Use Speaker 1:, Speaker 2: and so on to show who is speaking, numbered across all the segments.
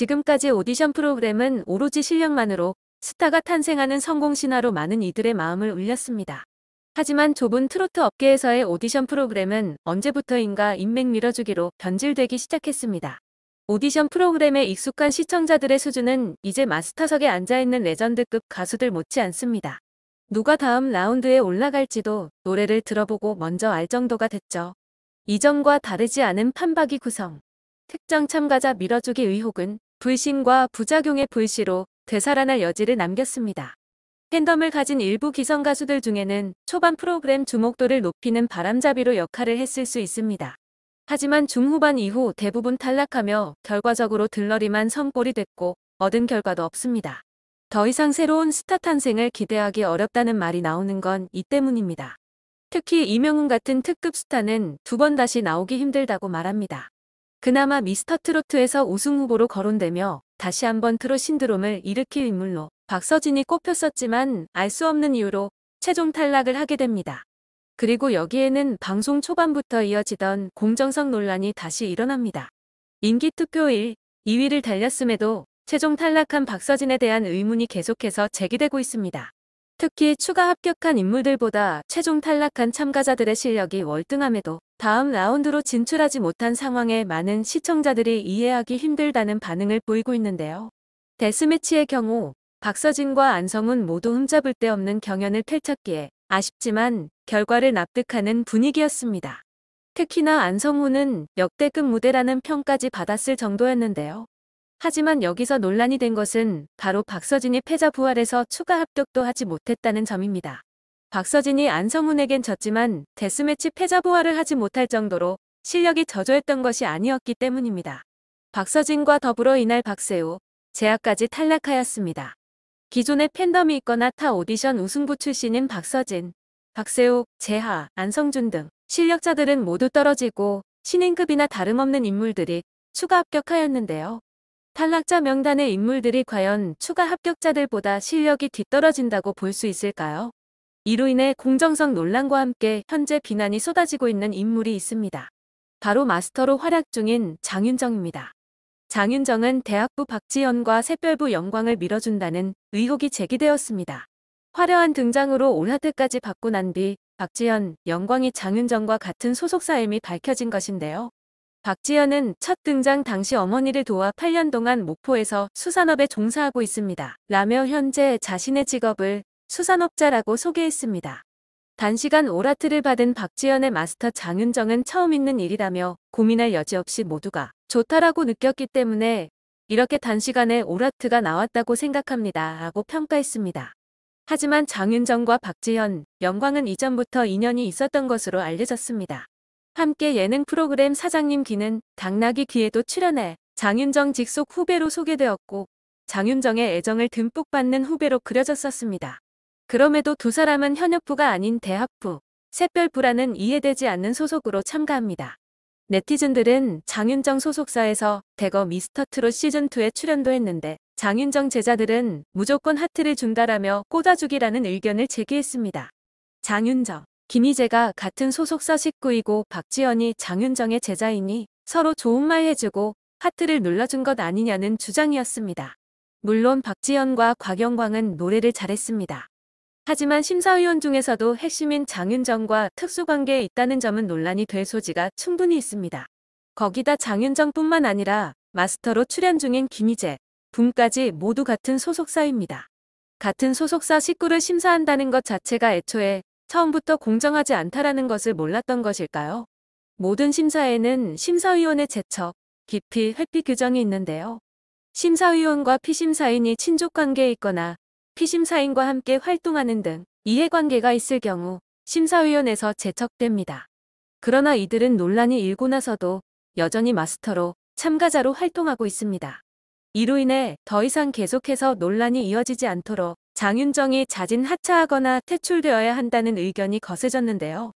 Speaker 1: 지금까지 오디션 프로그램은 오로지 실력만으로 스타가 탄생하는 성공 신화로 많은 이들의 마음을 울렸습니다. 하지만 좁은 트로트 업계에서의 오디션 프로그램은 언제부터인가 인맥 밀어주기로 변질되기 시작했습니다. 오디션 프로그램에 익숙한 시청자들의 수준은 이제 마스터석에 앉아있는 레전드급 가수들 못지 않습니다. 누가 다음 라운드에 올라갈지도 노래를 들어보고 먼저 알 정도가 됐죠. 이전과 다르지 않은 판박이 구성. 특정 참가자 밀어주기 의혹은 불신과 부작용의 불씨로 되살아날 여지를 남겼습니다. 팬덤을 가진 일부 기성 가수들 중에는 초반 프로그램 주목도를 높이는 바람잡이로 역할을 했을 수 있습니다. 하지만 중후반 이후 대부분 탈락하며 결과적으로 들러리만 성꼴이 됐고 얻은 결과도 없습니다. 더 이상 새로운 스타 탄생을 기대하기 어렵다는 말이 나오는 건 이 때문입니다. 특히 이명웅 같은 특급 스타는 두 번 다시 나오기 힘들다고 말합니다. 그나마 미스터트로트에서 우승 후보로 거론되며 다시 한번 트롯 신드롬을 일으킬 인물로 박서진이 꼽혔었지만 알 수 없는 이유로 최종 탈락을 하게 됩니다. 그리고 여기에는 방송 초반부터 이어지던 공정성 논란이 다시 일어납니다. 인기투표일 2위를 달렸음에도 최종 탈락한 박서진에 대한 의문이 계속해서 제기되고 있습니다. 특히 추가 합격한 인물들보다 최종 탈락한 참가자들의 실력이 월등함에도 다음 라운드로 진출하지 못한 상황에 많은 시청자들이 이해하기 힘들다는 반응을 보이고 있는데요. 데스매치의 경우 박서진과 안성훈 모두 흠잡을 데 없는 경연을 펼쳤기에 아쉽지만 결과를 납득하는 분위기였습니다. 특히나 안성훈은 역대급 무대라는 평까지 받았을 정도였는데요. 하지만 여기서 논란이 된 것은 바로 박서진이 패자 부활해서 추가 합격도 하지 못했다는 점입니다. 박서진이 안성훈에겐 졌지만 데스매치 패자 부활을 하지 못할 정도로 실력이 저조했던 것이 아니었기 때문입니다. 박서진과 더불어 이날 박세우, 재하까지 탈락하였습니다. 기존에 팬덤이 있거나 타 오디션 우승부 출신인 박서진, 박세우, 재하, 안성준 등 실력자들은 모두 떨어지고 신인급이나 다름없는 인물들이 추가 합격하였는데요. 탈락자 명단의 인물들이 과연 추가 합격자들보다 실력이 뒤떨어진다고 볼 수 있을까요? 이로 인해 공정성 논란과 함께 현재 비난이 쏟아지고 있는 인물이 있습니다. 바로 마스터로 활약 중인 장윤정입니다. 장윤정은 대학부 박지현과 샛별부 영광을 밀어준다는 의혹이 제기되었습니다. 화려한 등장으로 올 하트까지 받고 난 뒤 박지현, 영광이 장윤정과 같은 소속사임이 밝혀진 것인데요. 박지현은 첫 등장 당시 어머니를 도와 8년 동안 목포에서 수산업에 종사하고 있습니다. 라며 현재 자신의 직업을 수산업자라고 소개했습니다. 단시간 오라트를 받은 박지현의 마스터 장윤정은 처음 있는 일이라며 고민할 여지 없이 모두가 좋다라고 느꼈기 때문에 이렇게 단시간에 오라트가 나왔다고 생각합니다. 라고 평가했습니다. 하지만 장윤정과 박지현, 영광은 이전부터 인연이 있었던 것으로 알려졌습니다. 함께 예능 프로그램 사장님 귀는 당나귀 귀에도 출연해 장윤정 직속 후배로 소개되었고 장윤정의 애정을 듬뿍 받는 후배로 그려졌었습니다. 그럼에도 두 사람은 현역부가 아닌 대학부, 샛별부라는 이해되지 않는 소속으로 참가합니다. 네티즌들은 장윤정 소속사에서 대거 미스터트롯 시즌2에 출연도 했는데 장윤정 제자들은 무조건 하트를 준다라며 꽂아주기라는 의견을 제기했습니다. 장윤정, 김희재가 같은 소속사 식구이고 박지현이 장윤정의 제자이니 서로 좋은 말 해주고 하트를 눌러준 것 아니냐는 주장이었습니다. 물론 박지현과 곽영광은 노래를 잘했습니다. 하지만 심사위원 중에서도 핵심인 장윤정과 특수관계에 있다는 점은 논란이 될 소지가 충분히 있습니다. 거기다 장윤정뿐만 아니라 마스터로 출연 중인 김희재, 붐까지 모두 같은 소속사입니다. 같은 소속사 식구를 심사한다는 것 자체가 애초에 처음부터 공정하지 않다라는 것을 몰랐던 것일까요? 모든 심사에는 심사위원의 제척, 기피, 회피 규정이 있는데요. 심사위원과 피심사인이 친족관계에 있거나 피심사인과 함께 활동하는 등 이해관계가 있을 경우 심사위원에서 제척됩니다. 그러나 이들은 논란이 일고 나서도 여전히 마스터로 참가자로 활동하고 있습니다. 이로 인해 더 이상 계속해서 논란이 이어지지 않도록 장윤정이 자진 하차하거나 퇴출되어야 한다는 의견이 거세졌는데요.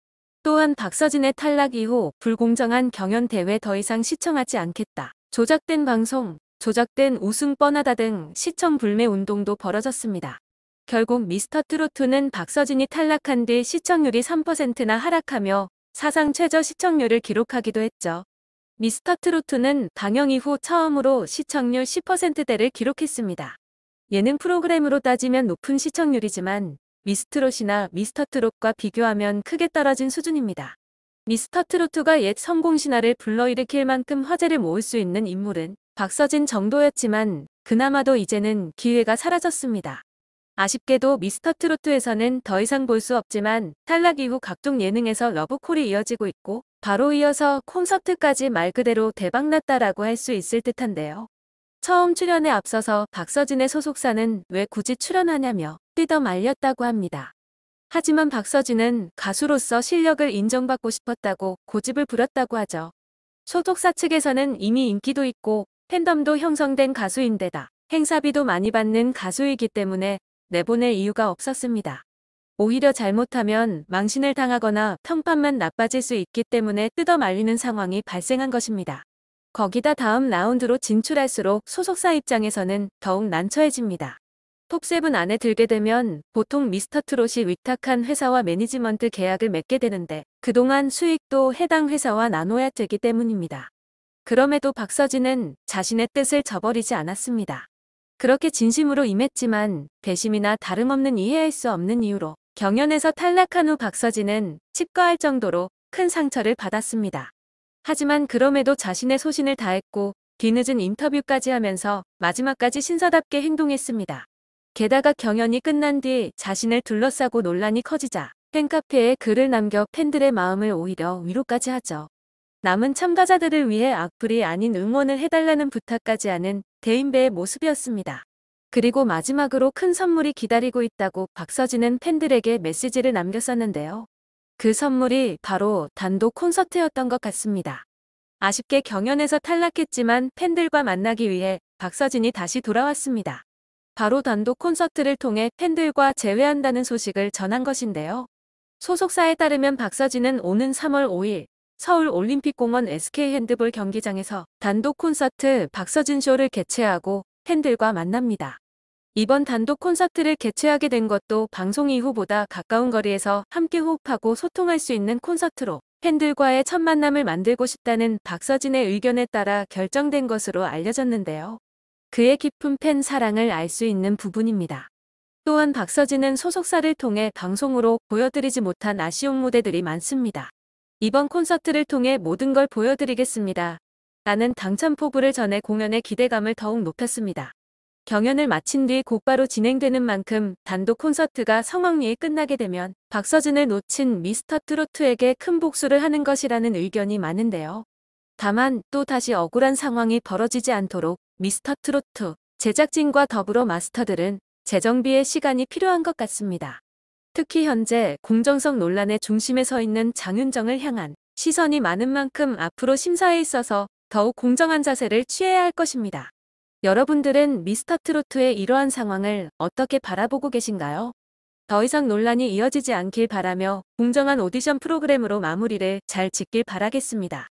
Speaker 1: 또한 박서진의 탈락 이후 불공정한 경연 대회 더 이상 시청하지 않겠다. 조작된 방송, 조작된 우승 뻔하다 등 시청 불매 운동도 벌어졌습니다. 결국 미스터트로트는 박서진이 탈락한 뒤 시청률이 3%나 하락하며 사상 최저 시청률을 기록하기도 했죠. 미스터 트로트는 방영 이후 처음으로 시청률 10%대를 기록했습니다. 예능 프로그램으로 따지면 높은 시청률이지만 미스트롯이나 미스터 트롯과 비교하면 크게 떨어진 수준입니다. 미스터 트로트가 옛 성공신화를 불러일으킬 만큼 화제를 모을 수 있는 인물은 박서진 정도였지만 그나마도 이제는 기회가 사라졌습니다. 아쉽게도 미스터 트로트에서는 더 이상 볼 수 없지만 탈락 이후 각종 예능에서 러브콜이 이어지고 있고 바로 이어서 콘서트까지 말 그대로 대박났다라고 할 수 있을 듯한데요. 처음 출연에 앞서서 박서진의 소속사는 왜 굳이 출연하냐며 뜯어 말렸다고 합니다. 하지만 박서진은 가수로서 실력을 인정받고 싶었다고 고집을 부렸다고 하죠. 소속사 측에서는 이미 인기도 있고 팬덤도 형성된 가수인데다 행사비도 많이 받는 가수이기 때문에 내보낼 이유가 없었습니다. 오히려 잘못하면 망신을 당하거나 평판만 나빠질 수 있기 때문에 뜯어 말리는 상황이 발생한 것입니다. 거기다 다음 라운드로 진출할수록 소속사 입장에서는 더욱 난처해집니다. 톱7 안에 들게 되면 보통 미스터 트롯이 위탁한 회사와 매니지먼트 계약을 맺게 되는데 그동안 수익도 해당 회사와 나눠야 되기 때문입니다. 그럼에도 박서진은 자신의 뜻을 저버리지 않았습니다. 그렇게 진심으로 임했지만 배심이나 다름없는 이해할 수 없는 이유로 경연에서 탈락한 후 박서진은 치과할 정도로 큰 상처를 받았습니다. 하지만 그럼에도 자신의 소신을 다했고 뒤늦은 인터뷰까지 하면서 마지막까지 신사답게 행동했습니다. 게다가 경연이 끝난 뒤 자신을 둘러싸고 논란이 커지자 팬카페에 글을 남겨 팬들의 마음을 오히려 위로까지 하죠. 남은 참가자들을 위해 악플이 아닌 응원을 해달라는 부탁까지 하는 대인배의 모습이었습니다. 그리고 마지막으로 큰 선물이 기다리고 있다고 박서진은 팬들에게 메시지를 남겼었는데요. 그 선물이 바로 단독 콘서트였던 것 같습니다. 아쉽게 경연에서 탈락했지만 팬들과 만나기 위해 박서진이 다시 돌아왔습니다. 바로 단독 콘서트를 통해 팬들과 재회한다는 소식을 전한 것인데요. 소속사에 따르면 박서진은 오는 3월 5일 서울 올림픽공원 SK핸드볼 경기장에서 단독 콘서트 박서진 쇼를 개최하고 팬들과 만납니다. 이번 단독 콘서트를 개최하게 된 것도 방송 이후보다 가까운 거리에서 함께 호흡하고 소통할 수 있는 콘서트로 팬들과의 첫 만남을 만들고 싶다는 박서진의 의견에 따라 결정된 것으로 알려졌는데요. 그의 깊은 팬 사랑을 알 수 있는 부분입니다. 또한 박서진은 소속사를 통해 방송으로 보여드리지 못한 아쉬운 무대들이 많습니다. 이번 콘서트를 통해 모든 걸 보여드리겠습니다. 라는 당찬 포부를 전해 공연의 기대감을 더욱 높였습니다. 경연을 마친 뒤 곧바로 진행되는 만큼 단독 콘서트가 성황리에 끝나게 되면 박서진을 놓친 미스터 트로트에게 큰 복수를 하는 것이라는 의견이 많은데요. 다만 또 다시 억울한 상황이 벌어지지 않도록 미스터 트로트 제작진과 더불어 마스터들은 재정비에 시간이 필요한 것 같습니다. 특히 현재 공정성 논란의 중심에 서 있는 장윤정을 향한 시선이 많은 만큼 앞으로 심사에 있어서 더욱 공정한 자세를 취해야 할 것입니다. 여러분들은 미스터 트로트의 이러한 상황을 어떻게 바라보고 계신가요? 더 이상 논란이 이어지지 않길 바라며 공정한 오디션 프로그램으로 마무리를 잘 짓길 바라겠습니다.